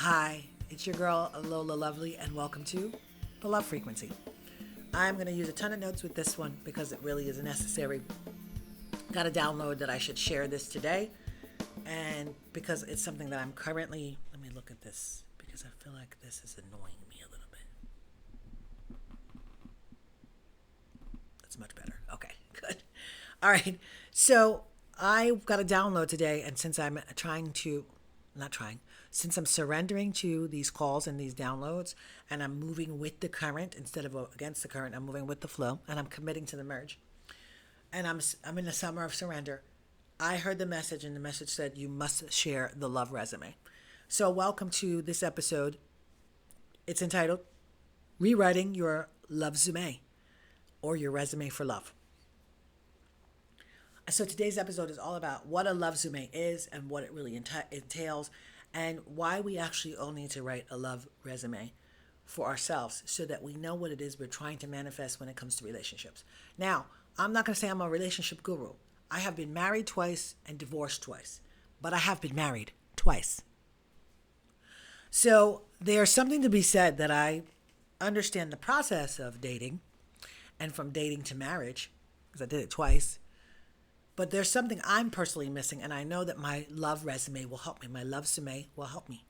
Hi, it's your girl Lola Lovely, and welcome to the Love Frequency. I'm going to use a ton of notes with this one because it really is necessary. Got a download that I should share this today, and because it's something that I'm currently. Let me look at this because I feel like this is annoying me a little bit. That's much better. Okay, good. All right, so I got a download today, and since I'm trying to, not trying, since I'm surrendering to these calls and these downloads, and I'm moving with the current instead of against the current, I'm moving with the flow, and I'm committing to the merge, and I'm in the summer of surrender. I heard the message, and the message said you must share the love resume. So welcome to this episode. It's entitled "Rewriting Your Love Resume" or your resume for love. So today's episode is all about what a love resume is and what it really entails, and why we actually all need to write a love resume for ourselves so that we know what it is we're trying to manifest when it comes to relationships. Now, I'm not going to say I'm a relationship guru. I have been married twice and divorced twice, but I have been married twice. So there's something to be said that I understand the process of dating and from dating to marriage, because I did it twice. But there's something I'm personally missing, and I know that my love resume will help me. My love resume will help me.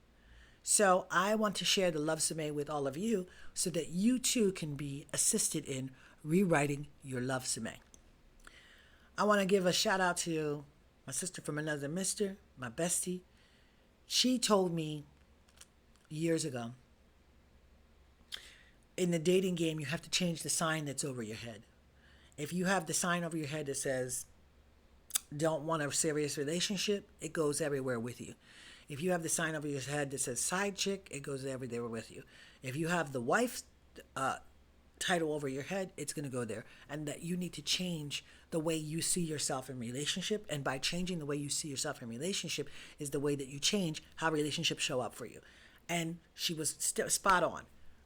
So I want to share the love resume with all of you so that you too can be assisted in rewriting your love resume. I want to give a shout out to my sister from another mister, my bestie. She told me years ago, in the dating game, you have to change the sign that's over your head. If you have the sign over your head that says, don't want a serious relationship, it goes everywhere with you. If you have the sign over your head that says side chick, it goes everywhere with you. If you have the wife title over your head, it's going to go there. And that you need to change the way you see yourself in relationship. And by changing the way you see yourself in relationship is the way that you change how relationships show up for you. And she was spot on.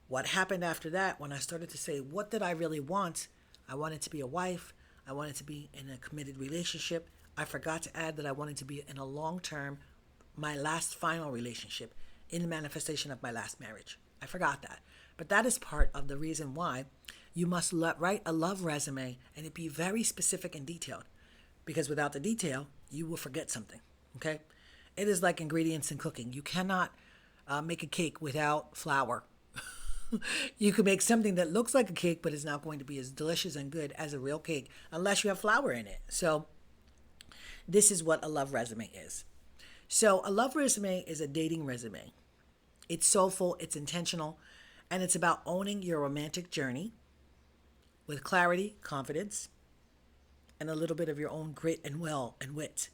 What happened after that, when I started to say, what did I really want? I wanted to be a wife. I wanted to be in a committed relationship. I forgot to add that I wanted to be in a long-term, my last final relationship in the manifestation of my last marriage. I forgot that. But that is part of the reason why you must write a love resume and it be very specific and detailed. Because without the detail, you will forget something. Okay? It is like ingredients in cooking. You cannot make a cake without flour. You can make something that looks like a cake, but is not going to be as delicious and good as a real cake unless you have flour in it. So this is what a love resume is. So a love resume is a dating resume. It's soulful, it's intentional, and it's about owning your romantic journey with clarity, confidence, and a little bit of your own grit and will and wit.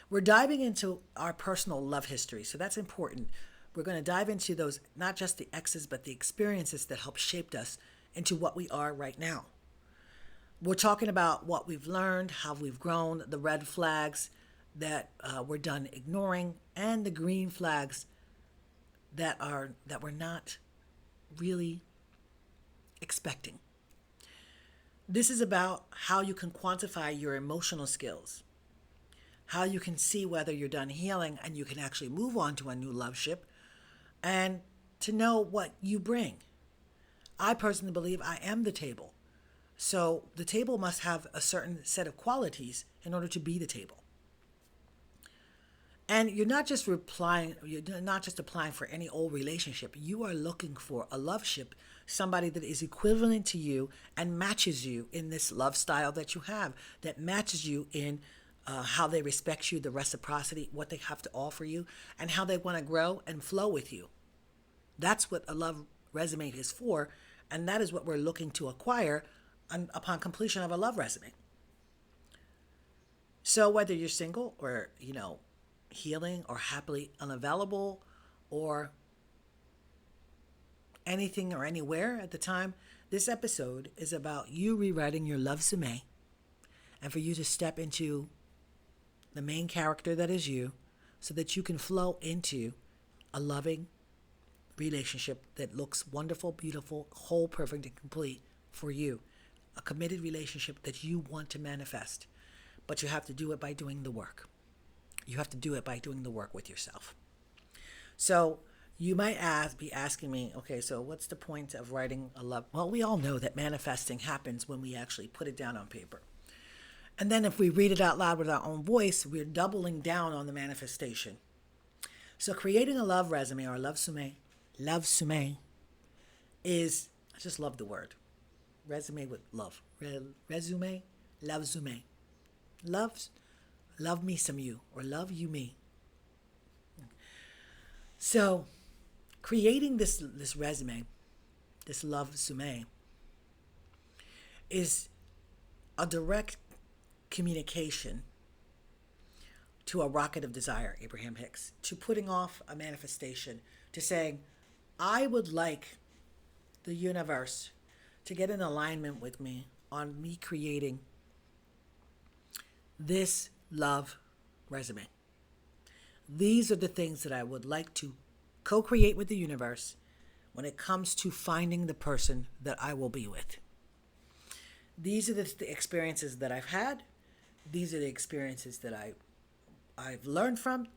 We're diving into our personal love history, so that's important. We're going to dive into those, not just the exes, but the experiences that help shape us into what we are right now. We're talking about what we've learned, how we've grown, the red flags that we're done ignoring, and the green flags that we're not really expecting. This is about how you can quantify your emotional skills, how you can see whether you're done healing and you can actually move on to a new love ship, and to know what you bring. I personally believe I am the table. So the table must have a certain set of qualities in order to be the table. And you're not just applying for any old relationship. You are looking for a love ship, somebody that is equivalent to you and matches you in this love style that you have, that matches you in how they respect you, the reciprocity, what they have to offer you, and how they want to grow and flow with you. That's what a love resume is for, and that is what we're looking to acquire upon completion of a love resume. So whether you're single or, healing or happily unavailable or anything or anywhere at the time, this episode is about you rewriting your love resume and for you to step into the main character that is you so that you can flow into a loving relationship that looks wonderful, beautiful, whole, perfect, and complete for you. A committed relationship that you want to manifest. But you have to do it by doing the work. You have to do it by doing the work with yourself. So you might be asking me, okay, so what's the point of writing a love? Well, we all know that manifesting happens when we actually put it down on paper. And then if we read it out loud with our own voice, we're doubling down on the manifestation. So creating a love resume or love sume is, I just love the word. Resume with love. Resume, love sume. Love me some you, or love you me. So creating this resume, this love sume, is a direct communication to a rocket of desire, Abraham Hicks, to putting off a manifestation, to saying, I would like the universe to get in alignment with me on me creating this love resume. These are the things that I would like to co-create with the universe when it comes to finding the person that I will be with. These are the experiences that I've had. These are the experiences that I've learned from.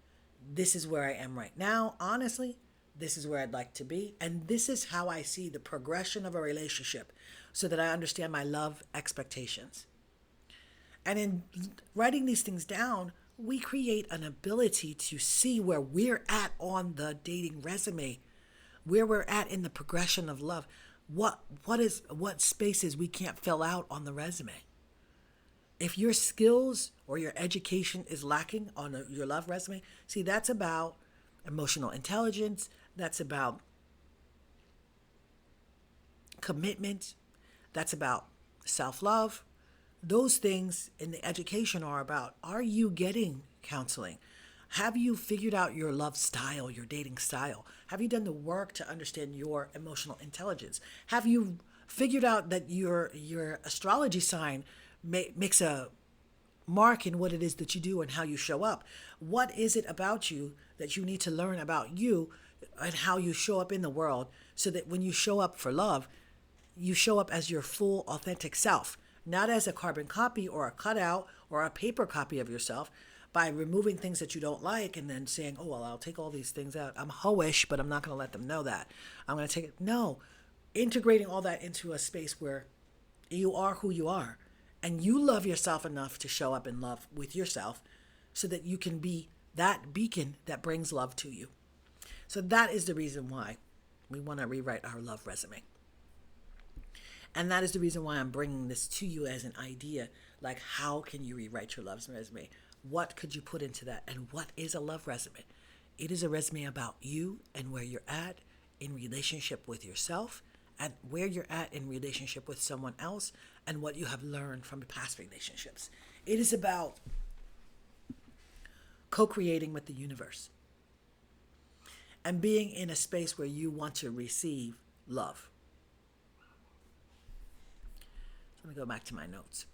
This is where I am right now. Honestly, this is where I'd like to be. And this is how I see the progression of a relationship so that I understand my love expectations. And in writing these things down, we create an ability to see where we're at on the dating resume, where we're at in the progression of love. What spaces we can't fill out on the resume. If your skills or your education is lacking on your love resume, see, that's about emotional intelligence. That's about commitment. That's about self-love. Those things in the education are about, are you getting counseling? Have you figured out your love style, your dating style? Have you done the work to understand your emotional intelligence? Have you figured out that your astrology sign makes a mark in what it is that you do and how you show up? What is it about you that you need to learn about you and how you show up in the world so that when you show up for love, you show up as your full, authentic self, not as a carbon copy or a cutout or a paper copy of yourself by removing things that you don't like and then saying, oh, well, I'll take all these things out. I'm hoish, but I'm not going to let them know that. I'm going to take it. No, integrating all that into a space where you are who you are and you love yourself enough to show up in love with yourself so that you can be that beacon that brings love to you. So that is the reason why we want to rewrite our love resume. And that is the reason why I'm bringing this to you as an idea. Like, how can you rewrite your love resume? What could you put into that? And what is a love resume? It is a resume about you and where you're at in relationship with yourself and where you're at in relationship with someone else and what you have learned from past relationships. It is about co-creating with the universe and being in a space where you want to receive love. So let me go back to my notes.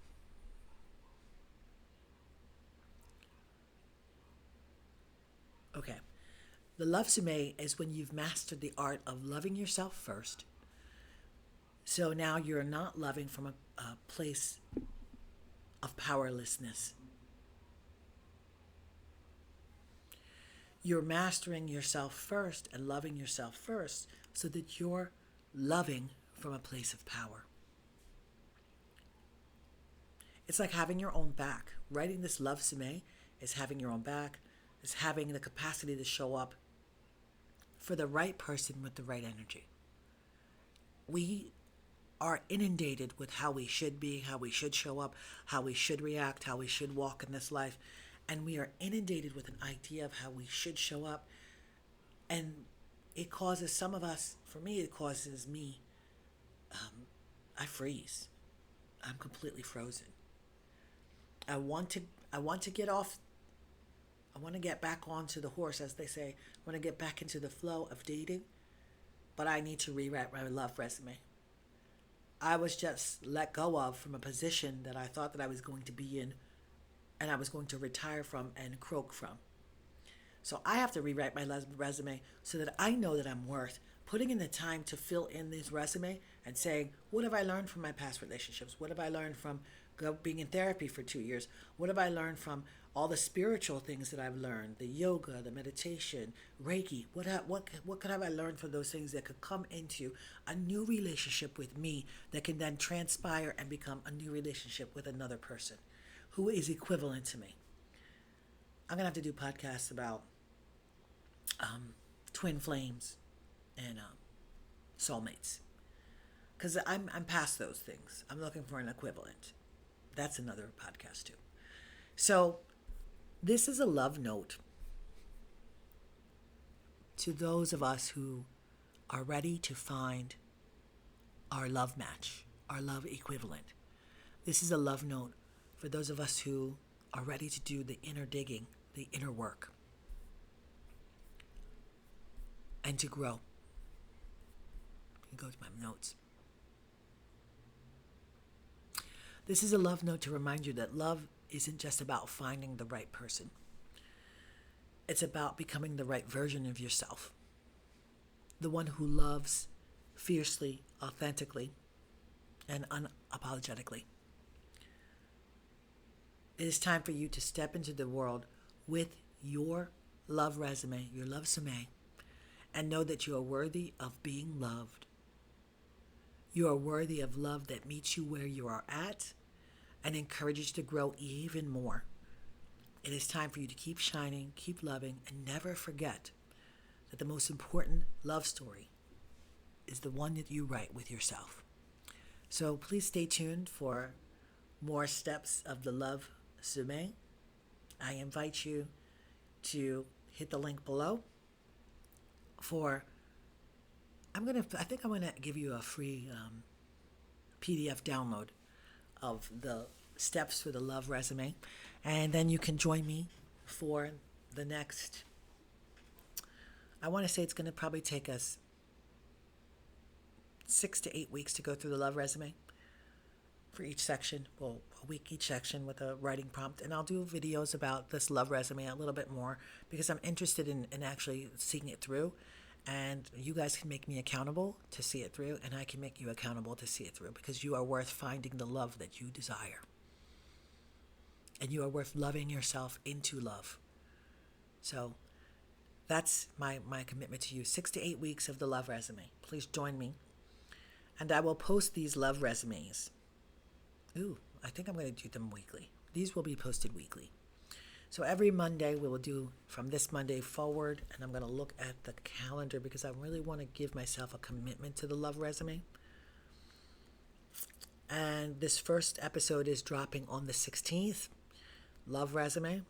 Okay. The love sume is when you've mastered the art of loving yourself first. So now you're not loving from a place of powerlessness. You're mastering yourself first and loving yourself first so that you're loving from a place of power. It's like having your own back. Writing this love sume is having your own back, is having the capacity to show up for the right person with the right energy. We are inundated with how we should be, how we should show up, how we should react, how we should walk in this life. And we are inundated with an idea of how we should show up. And it causes some of us, for me, it causes me, I freeze. I'm completely frozen. I want to get off. I want to get back onto the horse, as they say. I want to get back into the flow of dating, but I need to rewrite my love resume. I was just let go of from a position that I thought that I was going to be in and I was going to retire from and croak from. So I have to rewrite my resume so that I know that I'm worth putting in the time to fill in this resume and saying, what have I learned from my past relationships? What have I learned from being in therapy for 2 years, what have I learned from all the spiritual things that I've learned, the yoga, the meditation, Reiki? What could have I learned from those things that could come into a new relationship with me that can then transpire and become a new relationship with another person who is equivalent to me? I'm gonna have to do podcasts about twin flames and soulmates, because I'm past those things. I'm looking for an equivalent. That's another podcast too. So this is a love note to those of us who are ready to find our love match, our love equivalent. This is a love note for those of us who are ready to do the inner digging, the inner work, and to grow. Go to my notes. This is a love note to remind you that love isn't just about finding the right person. It's about becoming the right version of yourself. The one who loves fiercely, authentically, and unapologetically. It is time for you to step into the world with your love resume, your love resume, and know that you are worthy of being loved. You are worthy of love that meets you where you are at and encourages you to grow even more. It is time for you to keep shining, keep loving, and never forget that the most important love story is the one that you write with yourself. So please stay tuned for more steps of the Love Résumé. I invite you to hit the link below for, I think I'm gonna give you a free PDF download of the steps for the Love Resume, and then you can join me for the next, I want to say it's going to probably take us 6 to 8 weeks to go through the Love Resume for each section. Well, a week each section with a writing prompt, and I'll do videos about this Love Resume a little bit more because I'm interested in actually seeing it through. And you guys can make me accountable to see it through, and I can make you accountable to see it through, because you are worth finding the love that you desire. And you are worth loving yourself into love. So that's my commitment to you. 6 to 8 weeks of the Love Resume. Please join me. And I will post these Love Resumes. I think I'm going to do them weekly. These will be posted weekly. So every Monday we will do from this Monday forward, and I'm going to look at the calendar because I really want to give myself a commitment to the Love Resume. And this first episode is dropping on the 16th, Love Resume.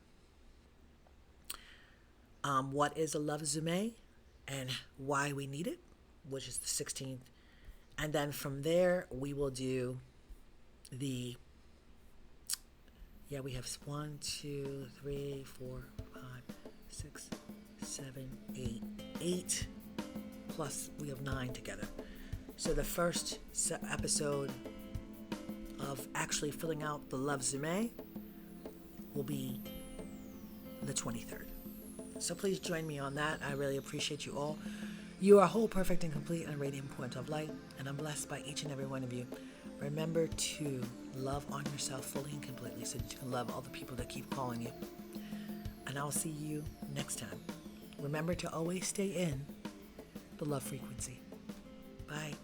What is a Love Resume and why we need it, which is the 16th. And then from there we will do we have 1, 2, 3, 4, 5, 6, 7, 8, 8, plus we have 9 together. So the first episode of actually filling out the Love Resume will be the 23rd. So please join me on that. I really appreciate you all. You are whole, perfect, and complete, and a radiant point of light, and I'm blessed by each and every one of you. Remember to love on yourself fully and completely so that you can love all the people that keep calling you. And I'll see you next time. Remember to always stay in the love frequency. Bye.